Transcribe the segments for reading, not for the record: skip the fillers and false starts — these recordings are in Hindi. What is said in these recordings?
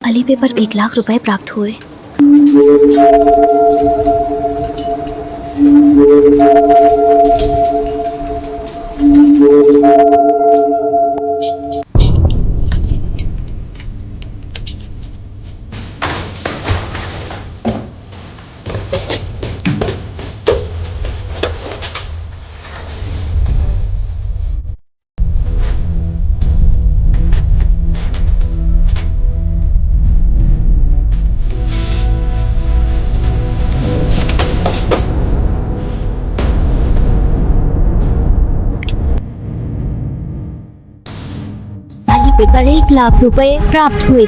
अली पे पर 1 लाख रुपए प्राप्त हुए। अली पे पर 1 लाख रुपए प्राप्त हुए।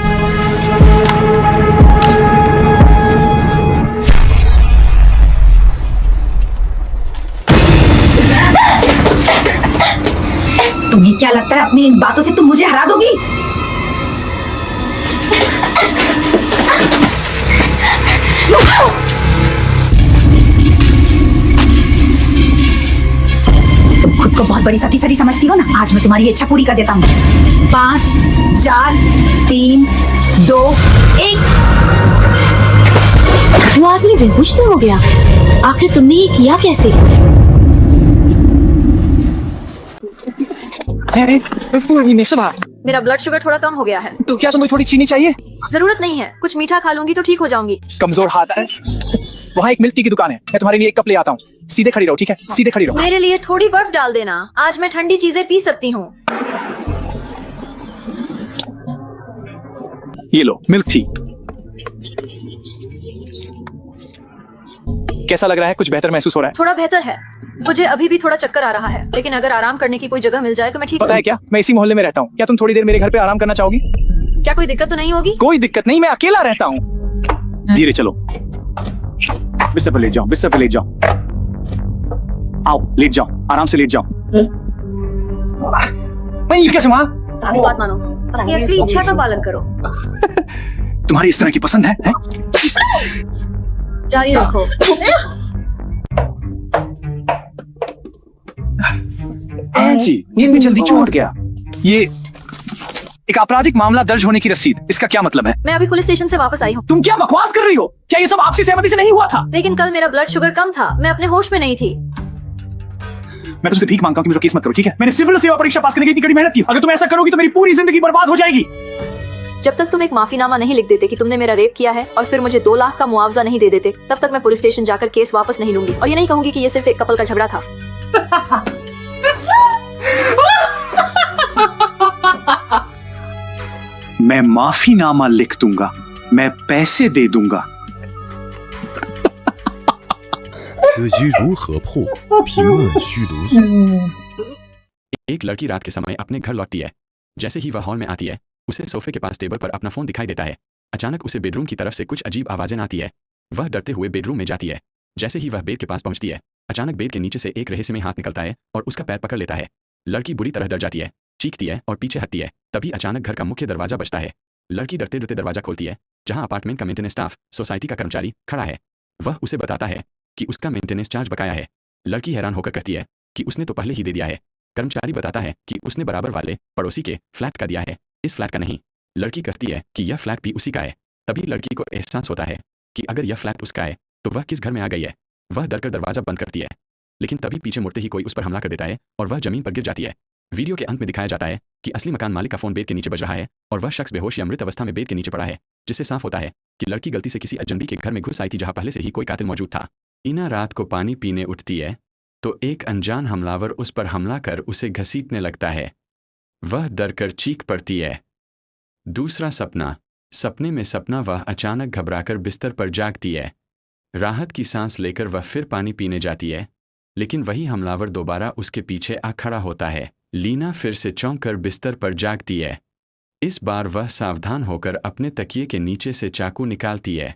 तुम्हें क्या लगता है अपनी इन बातों से तुम मुझे हरा दोगी? तुम खुद को बहुत बड़ी सती समझती हो ना। आज मैं तुम्हारी इच्छा पूरी कर देता हूँ। 5 4 3 2 1। वो आदमी बेहोश तो हो गया। आखिर तुमने ये किया कैसे? मेरा ब्लड शुगर थोड़ा कम हो गया है। तो क्या तुम्हें थोड़ी चीनी चाहिए? जरूरत नहीं है, कुछ मीठा खा लूंगी तो ठीक हो जाऊंगी। कमजोर हाथ है। वहाँ एक मिल्क टी की दुकान है, मैं तुम्हारे लिए 1 कप ले आता हूँ। सीधे खड़ी रहो, ठीक है? सीधे खड़ी रहो। मेरे लिए थोड़ी बर्फ डाल देना, आज मैं ठंडी चीजें पी सकती हूँ। ये लो मिल्क टी। कैसा लग रहा है? कुछ बेहतर महसूस हो रहा है? थोड़ा बेहतर है। मुझे अभी भी थोड़ा चक्कर आ रहा है, लेकिन अगर आराम करने की कोई जगह मिल जाए तो मैं ठीक। पता है क्या, मैं इसी मोहल्ले में रहता हूँ। क्या तुम थोड़ी देर मेरे घर पे आराम करना चाहोगी? क्या कोई दिक्कत तो नहीं होगी? कोई दिक्कत नहीं, मैं अकेला रहता हूँ। धीरे चलो। बिस्तर पर लेट जाओ, बिस्तर पर लेट जाओ। आओ लेट जाओ, आराम से लेट जाओ। नहीं कैसे माँ? बात मानो, ये असली इच्छा का पालन करो। तुम्हारी इस तरह की पसंद है? जारी रखो। जी, ये इतनी जल्दी क्यों उठ गया? ये एक आपराधिक मामला दर्ज होने की रसीद, इसका क्या मतलब है? मैं अभी पुलिस स्टेशन से वापस आई हूँ। तुम क्या बकवास कर रही हो? क्या ये सब आपसी सहमति से नहीं हुआ था? लेकिन कल मेरा ब्लड शुगर कम था, मैं अपने होश में नहीं थी। मैं तुमसे भीख मांगता हूँ कि मुझे केस मत करो, ठीक है? मैंने सिविल सेवा परीक्षा पास करने की इतनी कड़ी मेहनत की। अगर तुम ऐसा करोगी तो मेरी पूरी जिंदगी बर्बाद हो जाएगी। जब तक तुम एक माफीनामा नहीं लिख देते कि तुमने मेरा रेप किया है और फिर मुझे 2 लाख का मुआवजा नहीं दे देते, तब तक मैं पुलिस स्टेशन जाकर केस वापस नहीं लूंगी और ये नहीं कहूंगी कि ये सिर्फ एक कपल का झगड़ा था। मैं माफीनामा लिख दूंगा, मैं पैसे दे दूंगा। 此局如何破？评论虚读。 एक लड़की रात के समय अपने घर लौटती है। जैसे ही वह हॉल में आती है, उसे सोफे के पास टेबल पर अपना फोन दिखाई देता है। अचानक उसे बेडरूम की तरफ से कुछ अजीब आवाजें आती है। वह डरते हुए बेडरूम में जाती है। जैसे ही वह बेड के पास पहुंचती है, अचानक बेड के नीचे से एक रहस्यमय हाथ निकलता है और उसका पैर पकड़ लेता है। लड़की बुरी तरह डर जाती है, चीखती है और पीछे हटती है। तभी अचानक घर का मुख्य दरवाजा बजता है। लड़की डरते डरते दरवाजा खोलती है, जहां अपार्टमेंट का मेंटेनेंस स्टाफ सोसाइटी का कर्मचारी खड़ा है। वह उसे बताता है कि उसका मेंटेनेंस चार्ज बकाया है। लड़की हैरान होकर कहती है कि उसने तो पहले ही दे दिया है। कर्मचारी बताता है कि उसने बराबर वाले पड़ोसी के फ्लैट का दिया है, इस फ्लैट का नहीं। लड़की कहती है कि यह फ्लैट भी उसी का है। तभी लड़की को एहसास होता है कि अगर यह फ्लैट उसका है तो वह किस घर में आ गई है। वह डरकर दरवाजा बंद करती है, लेकिन तभी पीछे मुड़ते ही कोई उस पर हमला कर देता है और वह जमीन पर गिर जाती है। वीडियो के अंत में दिखाया जाता है कि असली मकान मालिक का फोन बेड के नीचे बज रहा है और वह शख्स बेहोश या मृत अवस्था में बेड के नीचे पड़ा है, जिससे साफ होता है कि लड़की गलती से किसी अजनबी के घर में घुस आई थी जहां पहले से ही कोई कातिल मौजूद था। ईना रात को पानी पीने उठती है तो एक अनजान हमलावर उस पर हमला कर उसे घसीटने लगता है। वह डरकर चीख पड़ती है। दूसरा सपना। सपने में सपना वह अचानक घबराकर बिस्तर पर जागती है। राहत की सांस लेकर वह फिर पानी पीने जाती है, लेकिन वही हमलावर दोबारा उसके पीछे आ खड़ा होता है। लीना फिर से चौंक कर बिस्तर पर जागती है। इस बार वह सावधान होकर अपने तकिए के नीचे से चाकू निकालती है।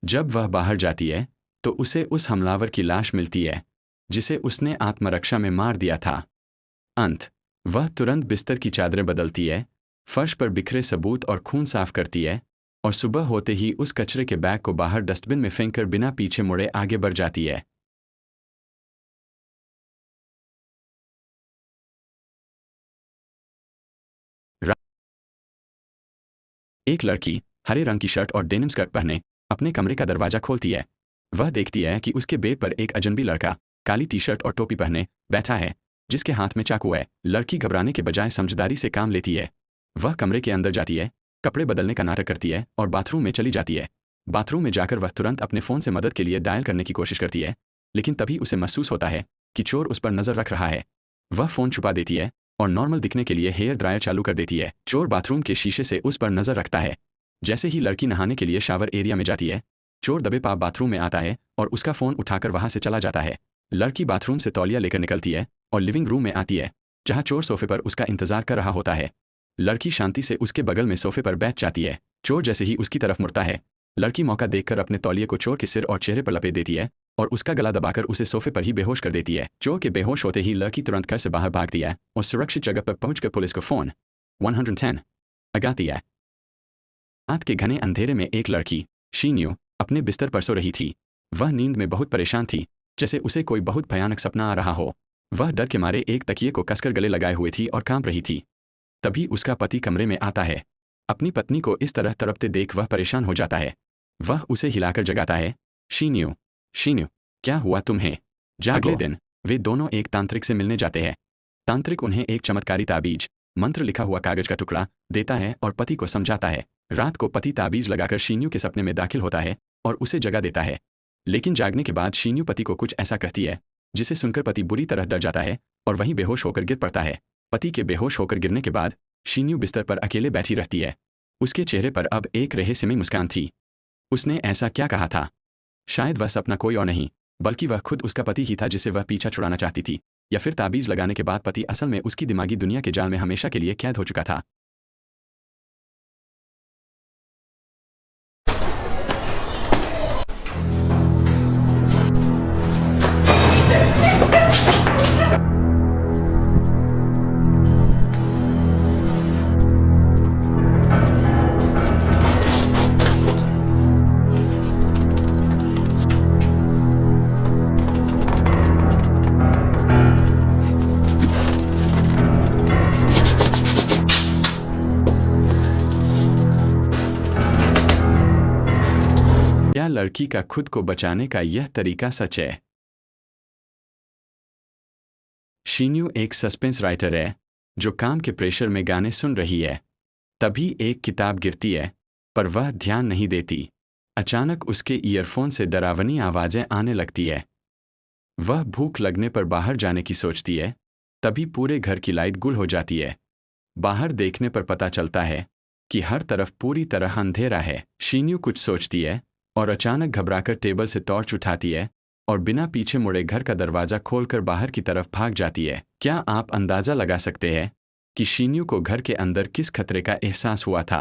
जब वह बाहर जाती है तो उसे उस हमलावर की लाश मिलती है जिसे उसने आत्मरक्षा में मार दिया था। अंत। वह तुरंत बिस्तर की चादरें बदलती है, फर्श पर बिखरे सबूत और खून साफ करती है और सुबह होते ही उस कचरे के बैग को बाहर डस्टबिन में फेंककर बिना पीछे मुड़े आगे बढ़ जाती है। एक लड़की हरे रंग की शर्ट और डेनिम स्कर्ट पहने अपने कमरे का दरवाजा खोलती है। वह देखती है कि उसके बेड पर एक अजनबी लड़का काली टी शर्ट और टोपी पहने बैठा है, जिसके हाथ में चाकू है। लड़की घबराने के बजाय समझदारी से काम लेती है। वह कमरे के अंदर जाती है, कपड़े बदलने का नाटक करती है और बाथरूम में चली जाती है। बाथरूम में जाकर वह तुरंत अपने फ़ोन से मदद के लिए डायल करने की कोशिश करती है, लेकिन तभी उसे महसूस होता है कि चोर उस पर नज़र रख रहा है। वह फ़ोन छुपा देती है और नॉर्मल दिखने के लिए हेयर ड्रायर चालू कर देती है। चोर बाथरूम के शीशे से उस पर नज़र रखता है। जैसे ही लड़की नहाने के लिए शावर एरिया में जाती है, चोर दबे पाँव बाथरूम में आता है और उसका फ़ोन उठाकर वहाँ से चला जाता है। लड़की बाथरूम से तौलिया लेकर निकलती है और लिविंग रूम में आती है, जहाँ चोर सोफे पर उसका इंतजार कर रहा होता है। लड़की शांति से उसके बगल में सोफे पर बैठ जाती है। चोर जैसे ही उसकी तरफ मुड़ता है, लड़की मौका देखकर अपने तौलिए को चोर के सिर और चेहरे पर लपेट देती है और उसका गला दबाकर उसे सोफे पर ही बेहोश कर देती है। चोर के बेहोश होते ही लड़की तुरंत घर से बाहर भागती है और सुरक्षित जगह पर पहुंचकर पुलिस को फ़ोन 110 लगाती है। रात के घने अंधेरे में एक लड़की शीन्यू अपने बिस्तर पर सो रही थी। वह नींद में बहुत परेशान थी, जैसे उसे कोई बहुत भयानक सपना आ रहा हो। वह डर के मारे एक तकिए को कसकर गले लगाए हुए थी और कांप रही थी। तभी उसका पति कमरे में आता है। अपनी पत्नी को इस तरह तड़पते देख वह परेशान हो जाता है। वह उसे हिलाकर जगाता है। शीन्यू, शीन्यू, क्या हुआ तुम्हें? अगले दिन वे दोनों एक तांत्रिक से मिलने जाते हैं। तांत्रिक उन्हें एक चमत्कारी ताबीज, मंत्र लिखा हुआ कागज का टुकड़ा देता है और पति को समझाता है। रात को पति ताबीज लगाकर शीन्यू के सपने में दाखिल होता है और उसे जगा देता है। लेकिन जागने के बाद शीन्यू पति को कुछ ऐसा कहती है, जिसे सुनकर पति बुरी तरह डर जाता है और वहीं बेहोश होकर गिर पड़ता है। पति के बेहोश होकर गिरने के बाद शीन्यू बिस्तर पर अकेले बैठी रहती है। उसके चेहरे पर अब एक रहस्यमय मुस्कान थी। उसने ऐसा क्या कहा था? शायद वह सपना कोई और नहीं, बल्कि वह खुद उसका पति ही था, जिसे वह पीछा छुड़ाना चाहती थी। या फिर ताबीज लगाने के बाद पति असल में उसकी दिमागी दुनिया के जाल में हमेशा के लिए कैद हो चुका था। क्या लड़की का खुद को बचाने का यह तरीका सच है? शीन्यू एक सस्पेंस राइटर है जो काम के प्रेशर में गाने सुन रही है। तभी एक किताब गिरती है, पर वह ध्यान नहीं देती। अचानक उसके ईयरफोन से डरावनी आवाज़ें आने लगती है। वह भूख लगने पर बाहर जाने की सोचती है। तभी पूरे घर की लाइट गुल हो जाती है। बाहर देखने पर पता चलता है कि हर तरफ पूरी तरह अंधेरा है। शीन्यू कुछ सोचती है और अचानक घबराकर टेबल से टॉर्च उठाती है और बिना पीछे मुड़े घर का दरवाज़ा खोलकर बाहर की तरफ भाग जाती है। क्या आप अंदाज़ा लगा सकते हैं कि शीन्यू को घर के अंदर किस खतरे का एहसास हुआ था?